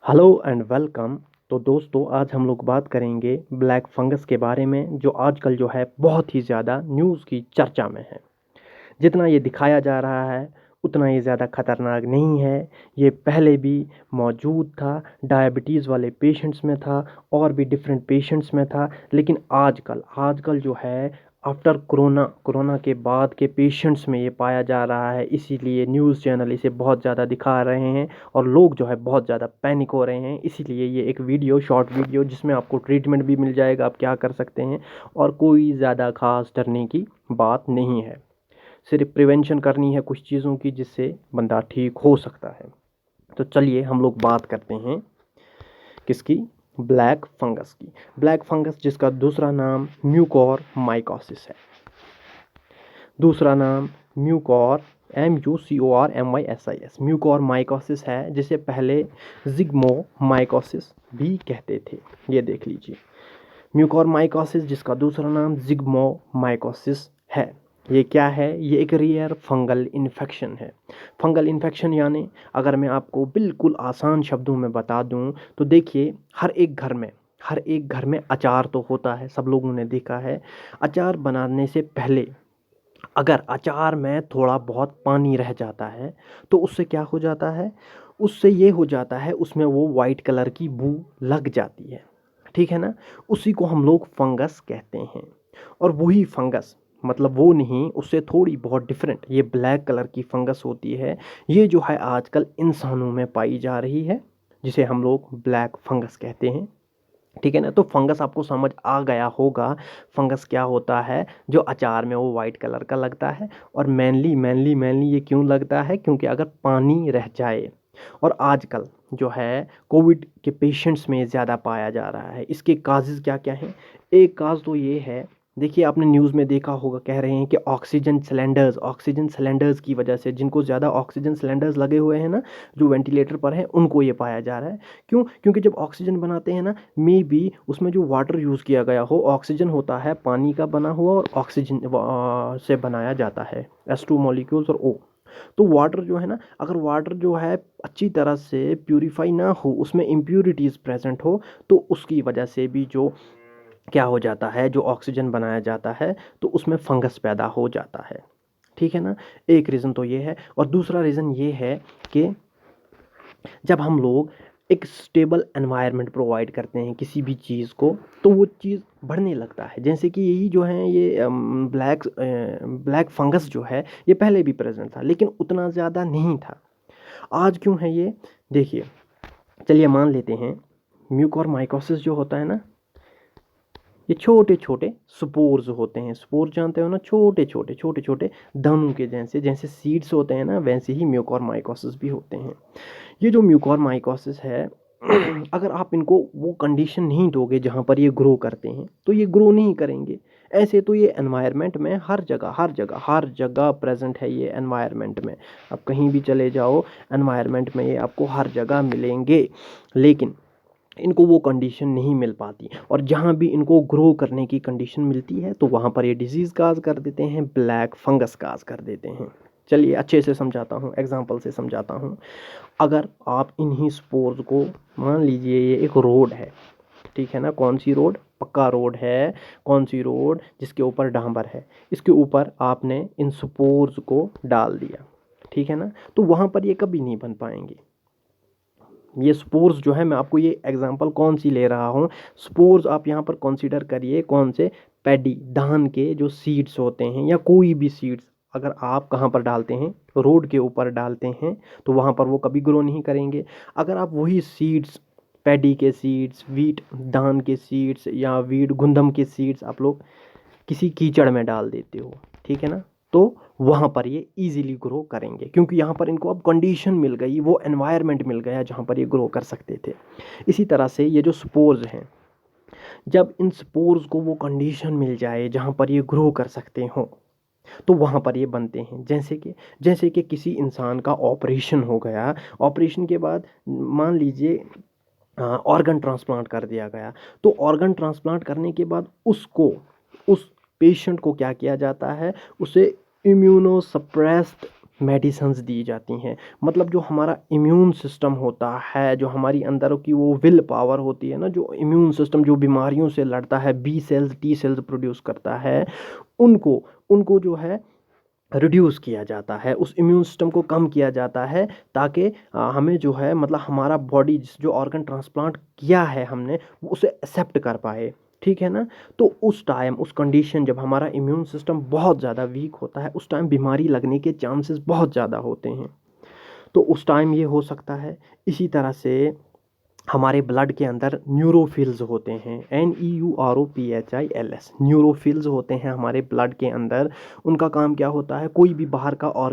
Hello and welcome. तो दोस्तों आज हम लोग बात करेंगे ब्लैक फंगस के बारे में जो आजकल जो है बहुत ही ज़्यादा न्यूज़ की चर्चा में है। जितना ये दिखाया जा रहा है उतना ये ज़्यादा खतरनाक नहीं है। ये पहले भी मौजूद था, डायबिटीज़ वाले पेशेंट्स में था और भी डिफरेंट पेशेंट्स में था। लेकिन आजकल आजकल जो है आफ्टर कोरोना के बाद के पेशेंट्स में ये पाया जा रहा है। इसीलिए न्यूज़ चैनल इसे बहुत ज़्यादा दिखा रहे हैं और लोग जो है बहुत ज़्यादा पैनिक हो रहे हैं। इसीलिए ये एक वीडियो, शॉर्ट वीडियो जिसमें आपको ट्रीटमेंट भी मिल जाएगा, आप क्या कर सकते हैं और कोई ज़्यादा खास डरने की बात नहीं है। सिर्फ प्रिवेंशन करनी है कुछ चीज़ों की जिससे बंदा ठीक हो सकता है। तो चलिए हम लोग बात करते हैं किसकी, ब्लैक फंगस की। ब्लैक फंगस जिसका दूसरा नाम म्यूकोर माइकोसिस है। दूसरा नाम म्यूकोर MUCORMYSIS म्यूकोर माइकोसिस है, जिसे पहले जिग्मो माइकोसिस भी कहते थे। ये देख लीजिए, म्यूकोर माइकोसिस जिसका दूसरा नाम जिग्मो माइकोसिस है। ये क्या है? ये एक रेयर फंगल इन्फेक्शन है। फंगल इन्फेक्शन यानी अगर मैं आपको बिल्कुल आसान शब्दों में बता दूं तो देखिए, हर एक घर में अचार तो होता है, सब लोगों ने देखा है। अचार बनाने से पहले अगर अचार में थोड़ा बहुत पानी रह जाता है तो उससे क्या हो जाता है, उससे ये हो जाता है उसमें वो वाइट कलर की बू लग जाती है। ठीक है ना? उसी को हम लोग फंगस कहते हैं। और वही फंगस, मतलब वो नहीं, उससे थोड़ी बहुत डिफरेंट ये ब्लैक कलर की फंगस होती है। ये जो है आजकल इंसानों में पाई जा रही है, जिसे हम लोग ब्लैक फंगस कहते हैं। ठीक है ना? तो फंगस आपको समझ आ गया होगा फंगस क्या होता है, जो अचार में वो वाइट कलर का लगता है। और मेनली ये क्यों लगता है? क्योंकि अगर पानी रह जाए, और आजकल जो है कोविड के पेशेंट्स में ज़्यादा पाया जा रहा है। इसके काजेज़ क्या क्या हैं? एक काज तो ये है, देखिए आपने न्यूज़ में देखा होगा, कह रहे हैं कि ऑक्सीजन सिलेंडर्स की वजह से, जिनको ज़्यादा ऑक्सीजन सिलेंडर्स लगे हुए हैं ना, जो वेंटिलेटर पर हैं, उनको ये पाया जा रहा है। क्यों? क्योंकि जब ऑक्सीजन बनाते हैं ना, मे बी उसमें जो वाटर यूज़ किया गया हो, ऑक्सीजन होता है पानी का बना हुआ और ऑक्सीजन से बनाया जाता है, H2 मॉलिक्यूल्स और O। तो वाटर जो है ना, अगर वाटर जो है अच्छी तरह से प्यूरिफाई ना हो, उसमें इम्प्यूरिटीज़ प्रेजेंट हो, तो उसकी वजह से भी जो क्या हो जाता है, जो ऑक्सीजन बनाया जाता है तो उसमें फंगस पैदा हो जाता है। ठीक है ना? एक रीज़न तो ये है। और दूसरा रीज़न ये है कि जब हम लोग एक स्टेबल एनवायरनमेंट प्रोवाइड करते हैं किसी भी चीज़ को, तो वो चीज़ बढ़ने लगता है। जैसे कि यही जो है ये ब्लैक फंगस जो है, ये पहले भी प्रेजेंट था लेकिन उतना ज़्यादा नहीं था। आज क्यों है ये? देखिए, चलिए मान लेते हैं म्यूकोरमाइकोसिस जो होता है ना, ये छोटे छोटे स्पोर्स होते हैं। स्पोर जानते हो ना, छोटे छोटे दानों के जैसे, जैसे सीड्स होते हैं ना, वैसे ही म्यूकोरमाइकोसिस भी होते हैं। ये जो म्यूकोरमाइकोसिस है अगर आप इनको वो कंडीशन नहीं दोगे जहाँ पर ये ग्रो करते हैं, तो ये ग्रो नहीं करेंगे। ऐसे तो ये एनवायरनमेंट में हर जगह प्रेजेंट है। ये एनवायरनमेंट में आप कहीं भी चले जाओ, एनवायरनमेंट में ये आपको हर जगह मिलेंगे। लेकिन इनको वो कंडीशन नहीं मिल पाती, और जहाँ भी इनको ग्रो करने की कंडीशन मिलती है तो वहाँ पर ये डिजीज़ काज कर देते हैं, ब्लैक फंगस काज कर देते हैं। चलिए अच्छे से समझाता हूँ, एग्जांपल से समझाता हूँ। अगर आप इन्हीं स्पोर्स को, मान लीजिए ये एक रोड है, ठीक है ना? कौन सी रोड? पक्का रोड है। कौन सी रोड? जिसके ऊपर डांबर है। इसके ऊपर आपने इन स्पोर्स को डाल दिया, ठीक है ना? तो वहाँ पर ये कभी नहीं बन पाएंगे। ये स्पोर्स जो है, मैं आपको ये एग्जांपल कौन सी ले रहा हूँ, स्पोर्स आप यहाँ पर कंसीडर करिए कौन से, पैडी, धान के जो सीड्स होते हैं या कोई भी सीड्स, अगर आप कहाँ पर डालते हैं, रोड के ऊपर डालते हैं, तो वहाँ पर वो कभी ग्रो नहीं करेंगे। अगर आप वही सीड्स, पैडी के सीड्स, वीट धान के सीड्स या वीट गुंदम के सीड्स आप लोग किसी कीचड़ में डाल देते हो, ठीक है ना, तो वहाँ पर ये इजीली ग्रो करेंगे, क्योंकि यहाँ पर इनको अब कंडीशन मिल गई, वो एनवायरनमेंट मिल गया जहाँ पर ये ग्रो कर सकते थे। इसी तरह से ये जो स्पोर्स हैं, जब इन स्पोर्स को वो कंडीशन मिल जाए जहाँ पर ये ग्रो कर सकते हों, तो वहाँ पर ये बनते हैं। जैसे कि किसी इंसान का ऑपरेशन हो गया, ऑपरेशन के बाद मान लीजिए ऑर्गन ट्रांसप्लांट कर दिया गया, तो ऑर्गन ट्रांसप्लांट करने के बाद उसको, उस पेशेंट को क्या किया जाता है, उसे इम्यूनो सप्रेस्ड मेडिसिन्स दी जाती हैं। मतलब जो हमारा इम्यून सिस्टम होता है, जो हमारी अंदर की वो विल पावर होती है ना, जो इम्यून सिस्टम जो बीमारियों से लड़ता है, B cells T cells produce करता है, उनको उनको जो है रिड्यूस किया जाता है, उस इम्यून सिस्टम को कम किया जाता है, ताकि हमें जो है मतलब हमारा बॉडी जो ऑर्गन ट्रांसप्लांट किया है हमने, वो उसे एक्सेप्ट कर पाए। ठीक है ना। तो उस टाइम उस कंडीशन जब हमारा इम्यून सिस्टम बहुत ज़्यादा वीक होता है, उस टाइम बीमारी लगने के चांसेस बहुत ज़्यादा होते हैं। तो उस टाइम ये हो सकता है। इसी तरह से हमारे ब्लड के अंदर न्यूरोफिल्स होते हैं, NEUROPHILS, न्यूरोफिल्स होते हैं हमारे ब्लड के अंदर। उनका काम क्या होता है, कोई भी बाहर का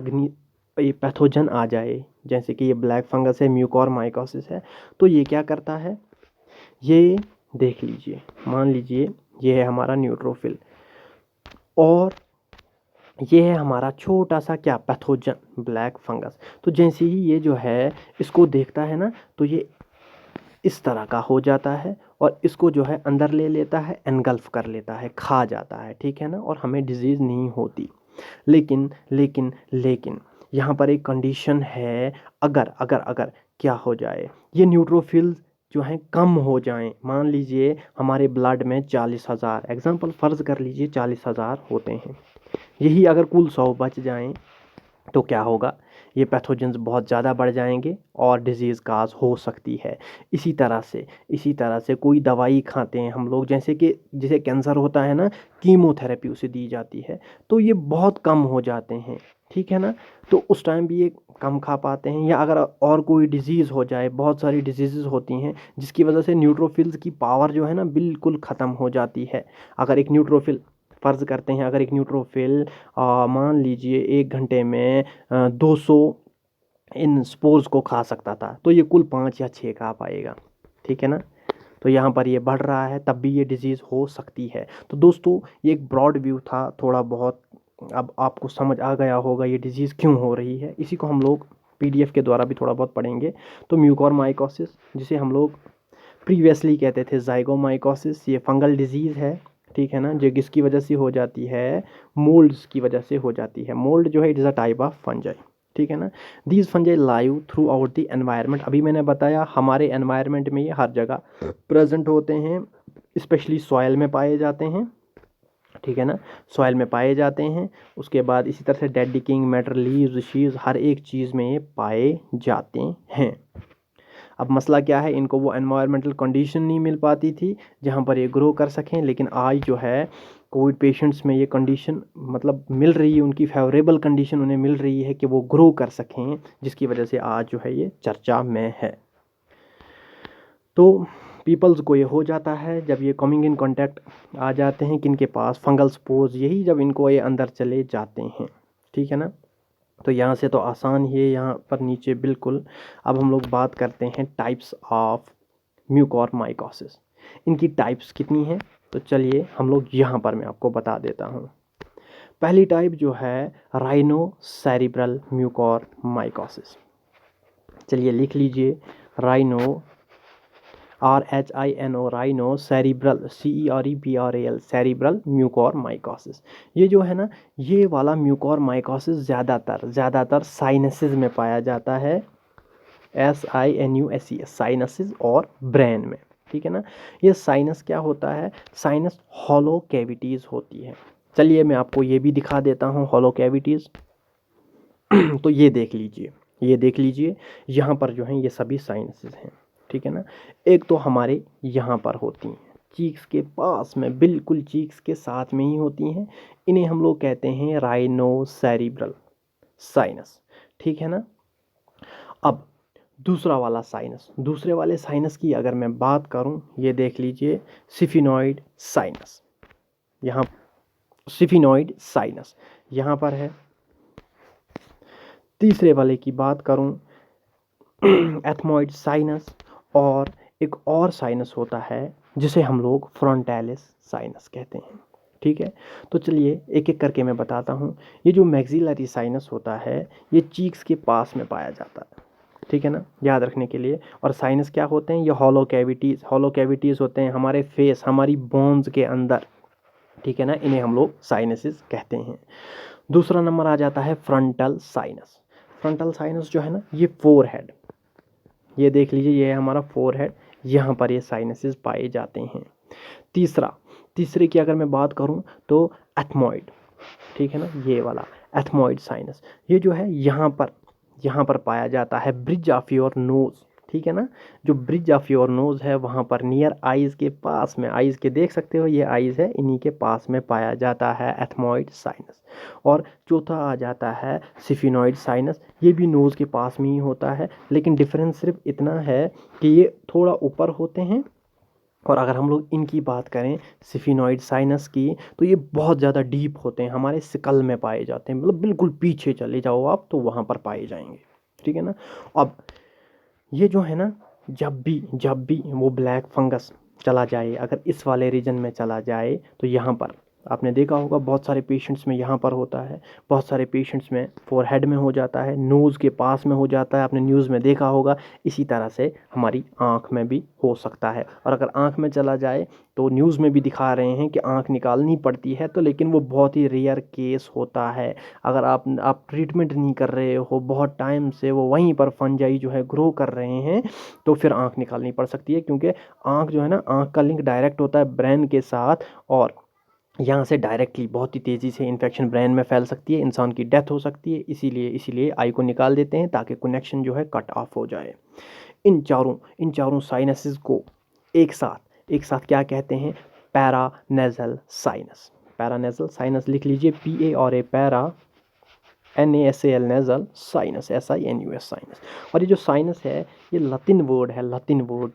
ये पैथोजन आ जाए, जैसे कि ये ब्लैक फंगस है, म्यूकोरमाइकोसिस है, तो ये क्या करता है, ये देख लीजिए, मान लीजिए ये है हमारा न्यूट्रोफिल और ये है हमारा छोटा सा क्या पैथोजन ब्लैक फंगस। तो जैसे ही ये जो है इसको देखता है ना, तो ये इस तरह का हो जाता है और इसको जो है अंदर ले लेता है, एनगल्फ कर लेता है, खा जाता है। ठीक है ना। और हमें डिजीज़ नहीं होती। लेकिन लेकिन लेकिन यहाँ पर एक कंडीशन है, अगर अगर अगर क्या हो जाए, ये न्यूट्रोफिल्स जो हैं कम हो जाएं। मान लीजिए हमारे ब्लड में 40,000, एग्जांपल फ़र्ज़ कर लीजिए 40,000 होते हैं, यही अगर कुल 100 बच जाएं तो क्या होगा, ये पैथोजेंस बहुत ज़्यादा बढ़ जाएंगे और डिजीज़ काज हो सकती है। इसी तरह से कोई दवाई खाते हैं हम लोग, जैसे कि जिसे कैंसर होता है ना, कीमोथेरेपी उसे दी जाती है, तो ये बहुत कम हो जाते हैं। ठीक है ना। तो उस टाइम भी ये कम खा पाते हैं। या अगर और कोई डिज़ीज़ हो जाए, बहुत सारी डिजीज़ होती हैं जिसकी वजह से न्यूट्रोफिल्स की पावर जो है ना बिल्कुल ख़त्म हो जाती है। अगर एक न्यूट्रोफिल फ़र्ज़ करते हैं, अगर एक न्यूट्रोफिल मान लीजिए 1 घंटे में 200 इन स्पोर्स को खा सकता था, तो ये कुल 5 या 6 खा पाएगा। ठीक है ना। तो यहाँ पर ये बढ़ रहा है, तब भी ये डिज़ीज़ हो सकती है। तो दोस्तों ये एक ब्रॉड व्यू था थोड़ा बहुत, अब आपको समझ आ गया होगा ये डिज़ीज़ क्यों हो रही है। इसी को हम लोग PDF के द्वारा भी थोड़ा बहुत पढ़ेंगे। तो म्यूकोरमाइकोसिस, जिसे हम लोग प्रीवियसली कहते थे ज़ाइगोमाइकोसिस, ये फंगल डिजीज़ है। ठीक है ना। जो किसकी वजह से हो जाती है, मोल्ड्स की वजह से हो जाती है। मोल्ड जो है it is a type of fungi. ठीक है ना। These fungi live through out the environment, अभी मैंने बताया हमारे एनवायरनमेंट में ये हर जगह प्रेजेंट होते हैं, स्पेशली सॉयल में पाए जाते हैं। ठीक है ना। सॉयल में पाए जाते हैं। उसके बाद इसी तरह से डेड डिकिंग मैटर, लीव्स, शीव्स, हर एक चीज़ में ये पाए जाते हैं। अब मसला क्या है, इनको वो एनवायरमेंटल कंडीशन नहीं मिल पाती थी जहाँ पर ये ग्रो कर सकें, लेकिन आज जो है कोविड पेशेंट्स में ये कंडीशन मतलब मिल रही है, उनकी फेवरेबल कंडीशन उन्हें मिल रही है कि वो ग्रो कर सकें, जिसकी वजह से आज जो है ये चर्चा में है। तो पीपल्स को ये हो जाता है जब ये कमिंग इन कांटेक्ट आ जाते हैं किनके पास, फंगल स्पोर्स, यही जब इनको ये अंदर चले जाते हैं। ठीक है ना। तो यहाँ से तो आसान ही है, यहाँ पर नीचे बिल्कुल। अब हम लोग बात करते हैं टाइप्स ऑफ म्यूकोरमाइकोसिस। इनकी टाइप्स कितनी हैं, तो चलिए हम लोग यहाँ पर मैं आपको बता देता हूँ। पहली टाइप जो है राइनोसेरिब्रल म्यूकोरमाइकोसिस, चलिए लिख लीजिए, rhino RHINO, rhino cerebral, CEREBRAL, cerebral mucormycosis. ये जो है ना, ये वाला म्यूकोरमाइकोसिस ज़्यादातर साइनसेस में पाया जाता है, SINUSES, साइनसेस और ब्रेन में। ठीक है ना। ये साइनस क्या होता है, साइनस हॉलो कैविटीज़ होती है। चलिए मैं आपको ये भी दिखा देता हूँ हॉलो कैविटीज़। तो ये देख लीजिए, यहाँ पर जो हैं ये सभी साइनसेस हैं। ठीक है ना। एक तो हमारे यहाँ पर होती हैं, चीक्स के पास में, बिल्कुल चीक्स के साथ में ही होती हैं। इन्हें हम लोग कहते हैं राइनोसेरिब्रल साइनस। ठीक है ना। अब दूसरे वाले साइनस की अगर मैं बात करूं, ये देख लीजिए, सिफिनॉइड साइनस, यहाँ सिफिनॉइड साइनस यहाँ पर है। तीसरे वाले की बात करूं, एथमॉइड साइनस, और एक और साइनस होता है जिसे हम लोग फ्रंटालिस साइनस कहते हैं। ठीक है। तो चलिए एक एक करके मैं बताता हूँ। ये जो मैक्सिलरी साइनस होता है, ये चीक्स के पास में पाया जाता है। ठीक है ना, याद रखने के लिए। और साइनस क्या होते हैं, ये हॉलो कैविटीज़ होते हैं हमारे फेस, हमारी बोन्स के अंदर। ठीक है ना, इन्हें हम लोग साइनसेस कहते हैं। दूसरा नंबर आ जाता है फ्रंटल साइनस। फ्रंटल साइनस जो है ना, ये फोरहेड, ये देख लीजिए, ये है हमारा फोरहेड, यहाँ पर ये साइनसेस पाए जाते हैं। तीसरे की अगर मैं बात करूँ तो एथमॉइड, ठीक है ना, ये वाला एथमॉइड साइनस, ये जो है यहाँ पर पाया जाता है, ब्रिज ऑफ योर नोज, ठीक है ना, जो ब्रिज ऑफ योर नोज है वहाँ पर नियर आइज़ के पास में, आइज़ के देख सकते हो ये आइज़ है, इन्हीं के पास में पाया जाता है एथमॉइड साइनस। और चौथा आ जाता है सिफिनॉइड साइनस, ये भी नोज़ के पास में ही होता है, लेकिन डिफरेंस सिर्फ इतना है कि ये थोड़ा ऊपर होते हैं। और अगर हम लोग इनकी बात करें सिफिनॉइड साइनस की, तो ये बहुत ज़्यादा डीप होते हैं, हमारे स्कल में पाए जाते हैं, मतलब बिल्कुल पीछे चले जाओ आप तो वहाँ पर पाए जाएंगे, ठीक है ना। अब ये जो है ना, जब भी वो ब्लैक फंगस चला जाए, अगर इस वाले रीजन में चला जाए, तो यहाँ पर आपने देखा होगा बहुत सारे पेशेंट्स में यहाँ पर होता है, बहुत सारे पेशेंट्स में फोरहेड में हो जाता है, नोज़ के पास में हो जाता है, आपने न्यूज़ में देखा होगा। इसी तरह से हमारी आँख में भी हो सकता है, और अगर आँख में चला जाए तो न्यूज़ में भी दिखा रहे हैं कि आँख निकालनी पड़ती है, तो लेकिन वो बहुत ही रेयर केस होता है। अगर आप ट्रीटमेंट नहीं कर रहे हो, बहुत टाइम से वो वहीं पर फंजाई जो है ग्रो कर रहे हैं, तो फिर आँख निकालनी पड़ सकती है, क्योंकि आँख जो है ना, आँख का लिंक डायरेक्ट होता है ब्रेन के साथ, और यहाँ से डायरेक्टली बहुत ही तेज़ी से इन्फेक्शन ब्रेन में फैल सकती है, इंसान की डेथ हो सकती है। इसीलिए आई को निकाल देते हैं ताकि कनेक्शन जो है कट ऑफ हो जाए। इन चारों साइनसेस को एक साथ क्या कहते हैं? Paranasal sinus. पैरानेजल साइनस लिख लीजिए, PA para, NASAL nasal, sinus SINUS sinus. और ये जो साइनस है, ये लतिन वर्ड,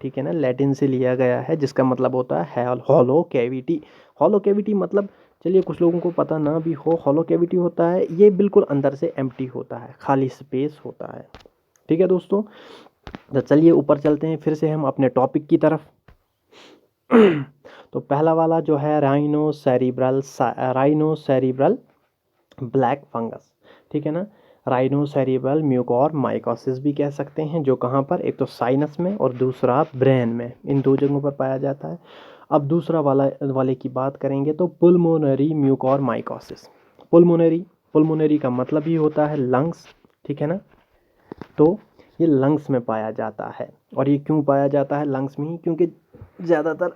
ठीक है ना, लैटिन से लिया गया है, जिसका मतलब होता है हॉलो कैविटी। हॉलो कैविटी मतलब, चलिए कुछ लोगों को पता ना भी हो, हॉलो कैविटी होता है ये बिल्कुल अंदर से एम्प्टी होता है, खाली स्पेस होता है, ठीक है दोस्तों। तो चलिए ऊपर चलते हैं फिर से हम अपने टॉपिक की तरफ। तो पहला वाला जो है राइनोसेरिब्रल ब्लैक फंगस, ठीक है ना, राइनोसेरिब्रल म्यूकोरमाइकोसिस भी कह सकते हैं, जो कहाँ पर, एक तो साइनस में और दूसरा ब्रेन में, इन दो जगहों पर पाया जाता है। अब दूसरा वाले की बात करेंगे तो पुल्मोनरी म्यूकोरमाइकोसिस। पुल्मोनरी का मतलब ही होता है लंग्स, ठीक है ना, तो ये लंग्स में पाया जाता है। और ये क्यों पाया जाता है लंग्स में ही? क्योंकि ज़्यादातर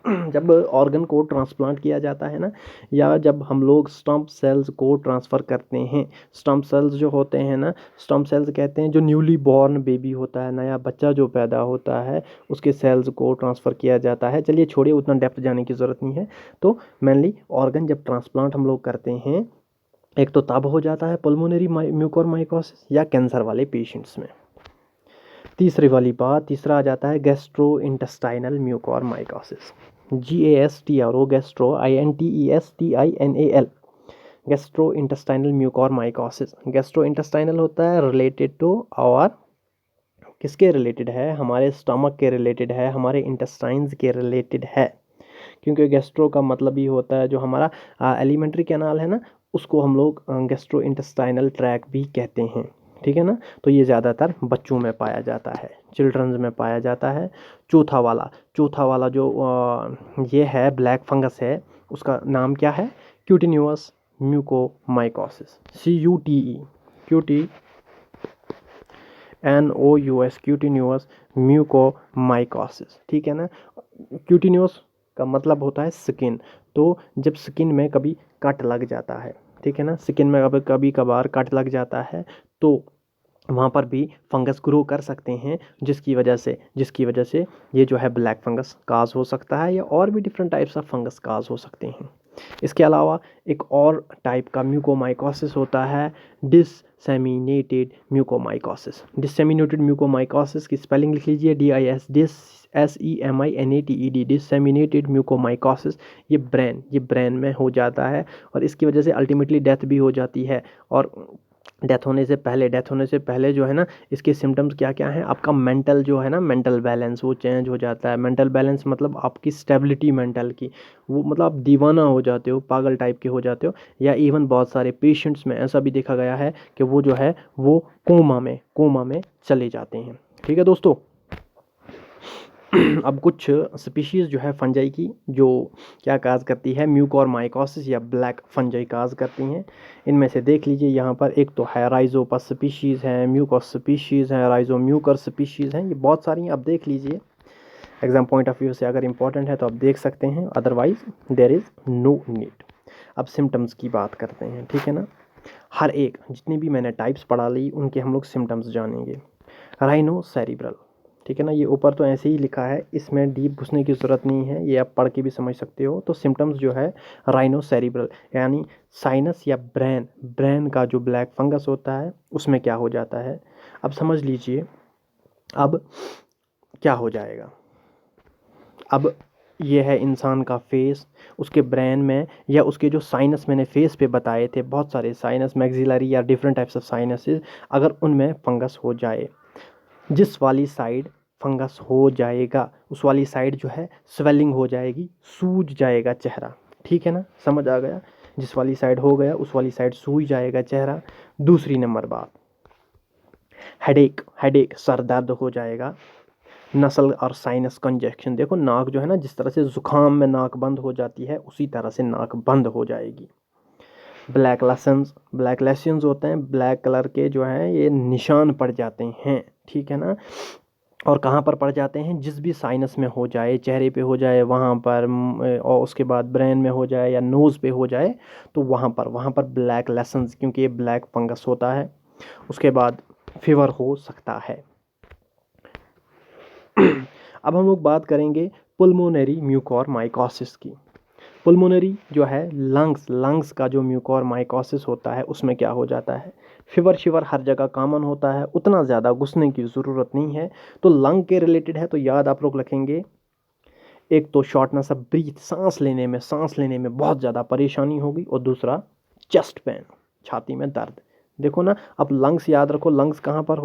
जब ऑर्गन को ट्रांसप्लांट किया जाता है ना, या जब हम लोग स्टम्प सेल्स को ट्रांसफ़र करते हैं, स्टम्प सेल्स जो होते हैं ना, स्टम्प सेल्स कहते हैं जो न्यूली बॉर्न बेबी होता है, नया बच्चा जो पैदा होता है, उसके सेल्स को ट्रांसफ़र किया जाता है। चलिए छोड़िए, उतना डेप्थ जाने की ज़रूरत नहीं है। तो मेनली ऑर्गन जब ट्रांसप्लांट हम लोग करते हैं, एक तो तब हो जाता है पल्मोनरी म्यूकोरमाइकोसिस या कैंसर वाले पेशेंट्स में। तीसरा आ जाता है gastro intestinal mucormycosis, GASTRO, gastro INTESTINAL, gastro intestinal mucormycosis. Gastro intestinal होता है रिलेटेड टू आवर, किसके रिलेटेड है? हमारे स्टमक के रिलेटेड है, हमारे इंटेस्टाइन्स के रिलेटेड है, क्योंकि गैस्ट्रो का मतलब ही होता है जो हमारा एलिमेंट्री कैनाल है ना, उसको हम लोग गैस्ट्रो इंटेस्टाइनल ट्रैक भी कहते हैं, ठीक है ना। तो ये ज़्यादातर बच्चों में पाया जाता है, चिल्ड्रंस में पाया जाता है। चौथा वाला जो ये है ब्लैक फंगस है, उसका नाम क्या है? क्यूटिन्यूअस म्यूकोमाइकोसिस, CUTENOUS, क्यूटिन्यूअस म्यूकोमाइकोसिस, ठीक है ना। क्यूटिन्यूअस का मतलब होता है स्किन, तो जब स्किन में कभी कट लग जाता है, ठीक है ना, स्किन में कभी कभार कट लग जाता है, तो वहाँ पर भी फंगस ग्रो कर सकते हैं, जिसकी वजह से ये जो है ब्लैक फंगस काज हो सकता है, या और भी डिफरेंट टाइप्स ऑफ फंगस काज हो सकते हैं। इसके अलावा एक और टाइप का म्यूकोमाइकोसिस होता है डिससेमिनेटेड म्यूकोमाइकोसिस। डिससेमिनेटेड म्यूकोमाइकोसिस की स्पेलिंग लिख लीजिए, DISSEMINATED, डिससेमिनेटेड म्यूकोमाइकोसिस। ये ब्रेन में हो जाता है, और इसकी वजह से अल्टीमेटली डेथ भी हो जाती है। और डेथ होने से पहले जो है ना, इसके सिम्टम्स क्या क्या हैं? आपका मेंटल जो है ना, मेंटल बैलेंस वो चेंज हो जाता है। मेंटल बैलेंस मतलब आपकी स्टेबिलिटी मेंटल की, वो मतलब आप दीवाना हो जाते हो, पागल टाइप के हो जाते हो। या इवन बहुत सारे पेशेंट्स में ऐसा भी देखा गया है कि वो जो है वो कोमा में चले जाते हैं, ठीक है दोस्तों। अब कुछ स्पीशीज़ जो है फंजाई की जो क्या काज करती है, म्यूकोरमाइकोसिस या ब्लैक फंजाई काज करती हैं। इनमें से देख लीजिए यहाँ पर एक तो है राइजोपस स्पीशीज़ हैं, म्यूकोस स्पीशीज़ हैं, राइजोम्यूकर स्पीशीज़ हैं, ये बहुत सारी हैं, आप देख लीजिए। एग्जाम पॉइंट ऑफ व्यू से अगर इंपॉर्टेंट है तो आप देख सकते हैं, otherwise there is no need. अब सिम्टम्स की बात करते हैं, ठीक है ना। हर एक जितनी भी मैंने टाइप्स पढ़ा ली उनके हम लोग सिम्टम्स जानेंगे। राइनो सेरिब्रल, ठीक है ना, ये ऊपर तो ऐसे ही लिखा है, इसमें डीप घुसने की ज़रूरत नहीं है, ये आप पढ़ के भी समझ सकते हो। तो सिम्टम्स जो है राइनो सेरिब्रल यानी साइनस या ब्रेन का जो ब्लैक फंगस होता है उसमें क्या हो जाता है। अब समझ लीजिए अब क्या हो जाएगा। अब ये है इंसान का फेस, उसके ब्रेन में या उसके जो साइनस मैंने फेस पे बताए थे, बहुत सारे साइनस, मैक्सिलरी या डिफरेंट टाइप्स ऑफ साइनसेस, अगर उनमें फंगस हो जाए, जिस वाली साइड फंगस हो जाएगा उस वाली साइड जो है स्वेलिंग हो जाएगी, सूज जाएगा चेहरा, ठीक है ना, समझ आ गया। जिस वाली साइड हो गया उस वाली साइड सूज जाएगा चेहरा। दूसरी नंबर बात, हेडेक सर दर्द हो जाएगा। नसल और साइनस कंजेक्शन, देखो नाक जो है ना, जिस तरह से जुकाम में नाक बंद हो जाती है उसी तरह से नाक बंद हो जाएगी। ब्लैक लेशंस होते हैं, ब्लैक कलर के जो हैं ये निशान पड़ जाते हैं, ठीक है ना। और कहाँ पर पड़ जाते हैं, जिस भी साइनस में हो जाए, चेहरे पे हो जाए वहाँ पर, और उसके बाद ब्रेन में हो जाए या नोज़ पे हो जाए, तो वहाँ पर ब्लैक लेशंस, क्योंकि ये ब्लैक फंगस होता है। उसके बाद फीवर हो सकता है। अब हम लोग बात करेंगे पुल्मोनरी म्यूकोरमाइकोसिस की। पुल्मोनरी जो है लंग्स का जो म्यूकोरमाइकोसिस होता है उसमें क्या हो जाता है, फीवर शिवर हर जगह कॉमन होता है, उतना ज़्यादा घुसने की ज़रूरत नहीं है। तो लंग के रिलेटेड है तो याद आप लोग रखेंगे, एक तो शॉर्टनेस ऑफ ब्रीथ, सांस लेने में बहुत ज़्यादा परेशानी होगी, और दूसरा चेस्ट पेन, छाती में दर्द। देखो ना, अब लंग्स याद रखो, लंग्स कहाँ पर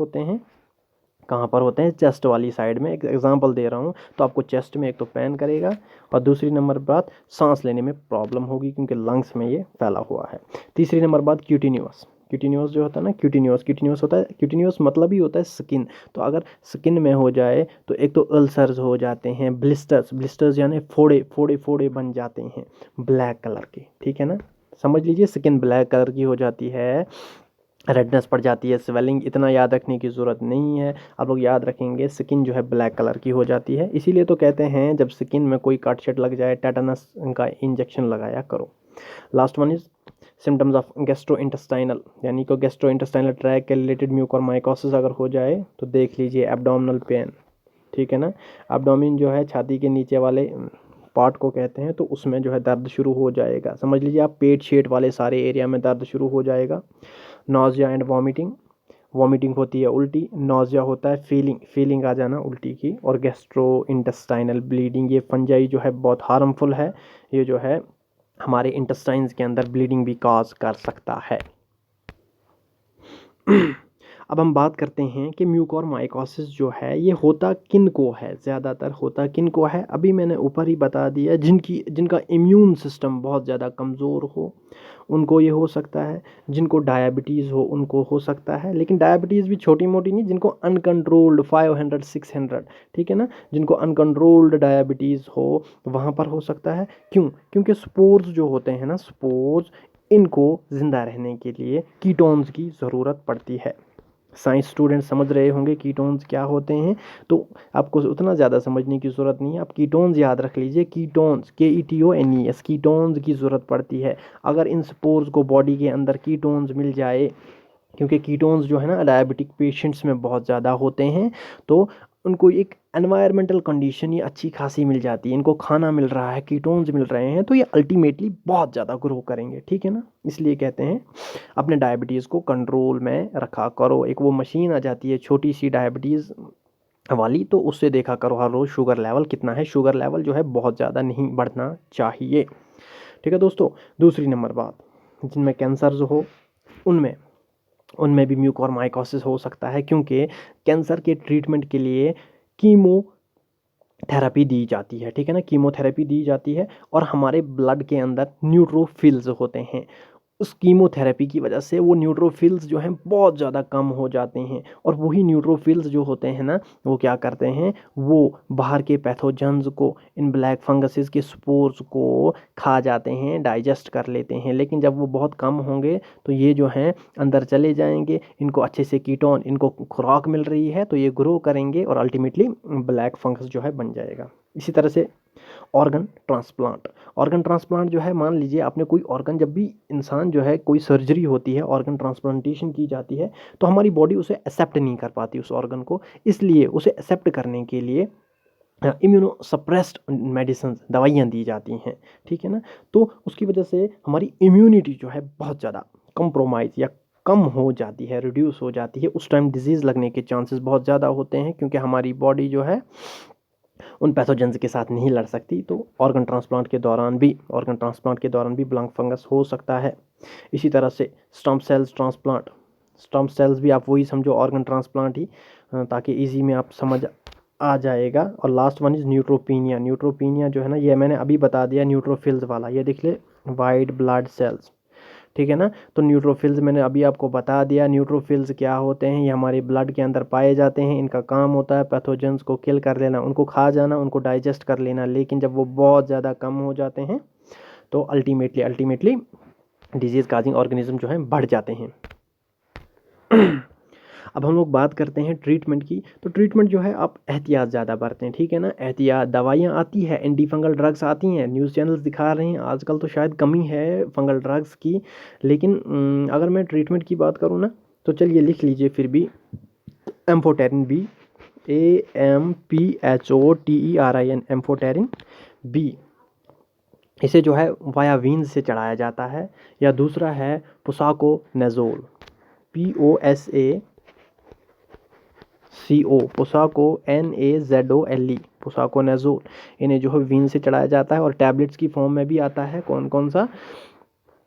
होते हैं, चेस्ट वाली साइड में। एक एग्जांपल दे रहा हूँ, तो आपको चेस्ट में एक तो पेन करेगा, और दूसरी नंबर बात सांस लेने में प्रॉब्लम होगी क्योंकि लंग्स में ये फैला हुआ है। तीसरी नंबर बात क्यूटिन्यूस जो होता है ना, क्यूटिन्यूस होता है, क्यूटिन्यूस मतलब ही होता है स्किन। तो अगर स्किन में हो जाए तो एक तो अल्सर्स हो जाते हैं, ब्लिस्टर्स यानी फोड़े बन जाते हैं ब्लैक कलर के, ठीक है ना। समझ लीजिए, स्किन ब्लैक कलर की हो जाती है, रेडनेस पड़ जाती है, स्वेलिंग, इतना याद रखने की ज़रूरत नहीं है। आप लोग याद रखेंगे स्किन जो है ब्लैक कलर की हो जाती है, इसीलिए तो कहते हैं जब स्किन में कोई कट शट लग जाए टेटनस का इंजेक्शन लगाया करो। Last one is symptoms of gastro intestinal, यानी कि गैस्ट्रो इंटेस्टाइनल ट्रैक के रिलेटेड म्यूकोरमाइकोसिस अगर हो जाए तो देख लीजिए एब्डोमिनल पेन, ठीक है ना। एब्डोमिन जो है छाती के नीचे वाले पार्ट को कहते हैं, तो उसमें जो है दर्द शुरू हो जाएगा। समझ लीजिए आप, पेट शेट वाले सारे एरिया में दर्द शुरू हो जाएगा। नॉजिया एंड वॉमिटिंग होती है उल्टी, नॉजिया होता है फीलिंग आ जाना उल्टी की, और गैस्ट्रो इंटेस्टाइनल ब्लीडिंग, ये फंजाई जो है बहुत हार्मफुल है, ये जो है हमारे इंटेस्टाइन्स के अंदर ब्लीडिंग भी कॉज कर सकता है। अब हम बात करते हैं कि म्यूकोरमाइकोसिस जो है ये होता किन को है, ज़्यादातर होता किन को है। अभी मैंने ऊपर ही बता दिया, जिनका इम्यून सिस्टम बहुत ज़्यादा कमज़ोर हो उनको ये हो सकता है, जिनको डायबिटीज़ हो उनको हो सकता है, लेकिन डायबिटीज़ भी छोटी मोटी नहीं, जिनको अनकंट्रोल्ड 500 600, ठीक है ना, जिनको अनकंट्रोल्ड डायबिटीज़ हो वहाँ पर हो सकता है। क्यों? क्योंकि स्पोर्स जो होते हैं ना, स्पोर्स, इनको ज़िंदा रहने के लिए कीटोन्स की ज़रूरत पड़ती है। साइंस स्टूडेंट समझ रहे होंगे कीटोन्स क्या होते हैं, तो आपको उतना ज़्यादा समझने की ज़रूरत नहीं है, आप कीटोन्स याद रख लीजिए। कीटोन्स, KETONES, कीटोन्स की ज़रूरत पड़ती है। अगर इन स्पोर्स को बॉडी के अंदर कीटोन्स मिल जाए, क्योंकि कीटोन्स जो है ना डायबिटिक पेशेंट्स में बहुत ज़्यादा होते हैं, तो उनको एक एनवायरमेंटल कंडीशन ये अच्छी खासी मिल जाती है, इनको खाना मिल रहा है, कीटोन्स मिल रहे हैं, तो ये अल्टीमेटली बहुत ज़्यादा ग्रो करेंगे, ठीक है ना। इसलिए कहते हैं अपने डायबिटीज़ को कंट्रोल में रखा करो। एक वो मशीन आ जाती है छोटी सी डायबिटीज़ वाली, तो उससे देखा करो हर रोज़ शुगर लेवल कितना है, शुगर लेवल जो है बहुत ज़्यादा नहीं बढ़ना चाहिए, ठीक है दोस्तों। दूसरी नंबर बात, जिनमें कैंसर्स हो उनमें भी म्यूकोरमाइकोसिस हो सकता है, क्योंकि कैंसर के ट्रीटमेंट के लिए कीमोथेरेपी दी जाती है, ठीक है ना, कीमोथेरेपी दी जाती है, और हमारे ब्लड के अंदर न्यूट्रोफिल्स होते हैं, उस कीमोथेरेपी की वजह से वो न्यूट्रोफिल्स जो हैं बहुत ज़्यादा कम हो जाते हैं, और वही न्यूट्रोफिल्स जो होते हैं ना, वो क्या करते हैं, वो बाहर के पैथोजन्स को, इन ब्लैक फंगसेस के स्पोर्स को खा जाते हैं, डाइजेस्ट कर लेते हैं। लेकिन जब वो बहुत कम होंगे तो ये जो हैं अंदर चले जाएंगे, इनको अच्छे से कीटोन, इनको खुराक मिल रही है तो ये ग्रो करेंगे और अल्टीमेटली ब्लैक फंगस जो है बन जाएगा। इसी तरह से ऑर्गन ट्रांसप्लांट, ऑर्गन ट्रांसप्लांट जो है, मान लीजिए आपने कोई ऑर्गन, जब भी इंसान जो है कोई सर्जरी होती है, ऑर्गन ट्रांसप्लांटेशन की जाती है, तो हमारी बॉडी उसे एक्सेप्ट नहीं कर पाती उस ऑर्गन को। इसलिए उसे एक्सेप्ट करने के लिए इम्यूनो सप्रेस्ड मेडिसिन, दवाइयाँ दी जाती हैं, ठीक है ना। तो उसकी वजह से हमारी इम्यूनिटी जो है बहुत ज़्यादा कंप्रोमाइज़ या कम हो जाती है, रिड्यूस हो जाती है। उस टाइम डिजीज़ लगने के चांसेस बहुत ज़्यादा होते हैं, क्योंकि हमारी बॉडी जो है उन पैथोजेंस के साथ नहीं लड़ सकती। तो ऑर्गन ट्रांसप्लांट के दौरान भी ब्लैक फंगस हो सकता है। इसी तरह से stem cells transplant, stem cells भी आप वही समझो ऑर्गन ट्रांसप्लांट ही, ताकि इजी में आप समझ आ जाएगा। और last one is neutropenia. Neutropenia जो है ना, ये मैंने अभी बता दिया न्यूट्रोफिल्स वाला, ये देख ले, वाइट ब्लड सेल्स, ठीक है ना। तो न्यूट्रोफिल्स मैंने अभी आपको बता दिया। न्यूट्रोफिल्स क्या होते हैं, ये हमारे ब्लड के अंदर पाए जाते हैं। इनका काम होता है पैथोजेंस को किल कर लेना, उनको खा जाना, उनको डाइजेस्ट कर लेना। लेकिन जब वो बहुत ज़्यादा कम हो जाते हैं तो अल्टीमेटली डिजीज़ काजिंग ऑर्गेनिज्म जो हैं बढ़ जाते हैं। अब हम लोग बात करते हैं ट्रीटमेंट की। तो ट्रीटमेंट जो है, आप एहतियात ज़्यादा बरतें, ठीक है ना। एहतियात, दवाइयाँ आती है, एंटी फंगल ड्रग्स आती हैं, न्यूज़ चैनल्स दिखा रहे हैं। आजकल तो शायद कमी है फंगल ड्रग्स की, लेकिन अगर मैं ट्रीटमेंट की बात करूँ ना, तो चलिए लिख लीजिए फिर भी, एम्फोटेरिन बी, AMPHOTERIN, एम्फोटेरिन बी, इसे जो है वाया वीन्स से चढ़ाया जाता है। या दूसरा है पुसाकोनेज़ोल, पुसाकोNAZOLE, पुसाकोनेज़ोल। इन्हें जो है वीन से चढ़ाया जाता है, और टैबलेट्स की फॉर्म में भी आता है। कौन कौन सा,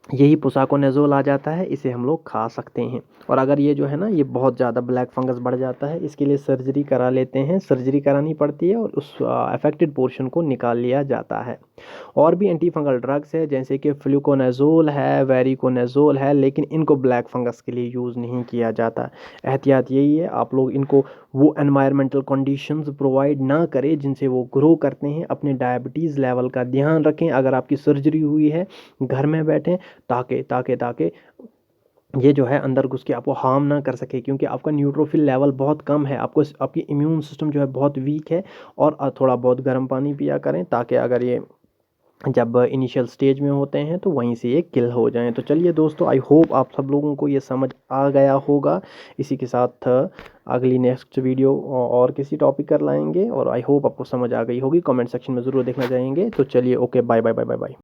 यही पुसाकोनेज़ोल आ जाता है, इसे हम लोग खा सकते हैं। और अगर ये जो है ना, ये बहुत ज़्यादा ब्लैक फंगस बढ़ जाता है, इसके लिए सर्जरी करा लेते हैं, सर्जरी करानी पड़ती है और उस अफेक्टेड पोर्शन को निकाल लिया जाता है। और भी एंटी फंगल ड्रग्स है, जैसे कि फ्लूकोनेज़ोल है, वेरिकोनेज़ोल है, लेकिन इनको ब्लैक फंगस के लिए यूज़ नहीं किया जाता। एहतियात यही है, आप लोग इनको वो एनवायरमेंटल कंडीशंस प्रोवाइड ना करें जिनसे वो ग्रो करते हैं। अपने डायबिटीज़ लेवल का ध्यान रखें। अगर आपकी सर्जरी हुई है, घर में बैठें, ताकि ये जो है अंदर घुस के आपको हार्म ना कर सके, क्योंकि आपका न्यूट्रोफिल लेवल बहुत कम है, आपकी इम्यून सिस्टम जो है बहुत वीक है। और थोड़ा बहुत गर्म पानी पिया करें, ताकि अगर ये जब इनिशियल स्टेज में होते हैं तो वहीं से ये किल हो जाएं। तो चलिए दोस्तों, आई होप आप सब लोगों को ये समझ आ गया होगा। इसी के साथ अगली नेक्स्ट वीडियो और किसी टॉपिक कर लाएंगे, और आई होप आपको समझ आ गई होगी। कमेंट सेक्शन में ज़रूर देखना चाहेंगे। तो चलिए, okay, bye bye bye bye bye.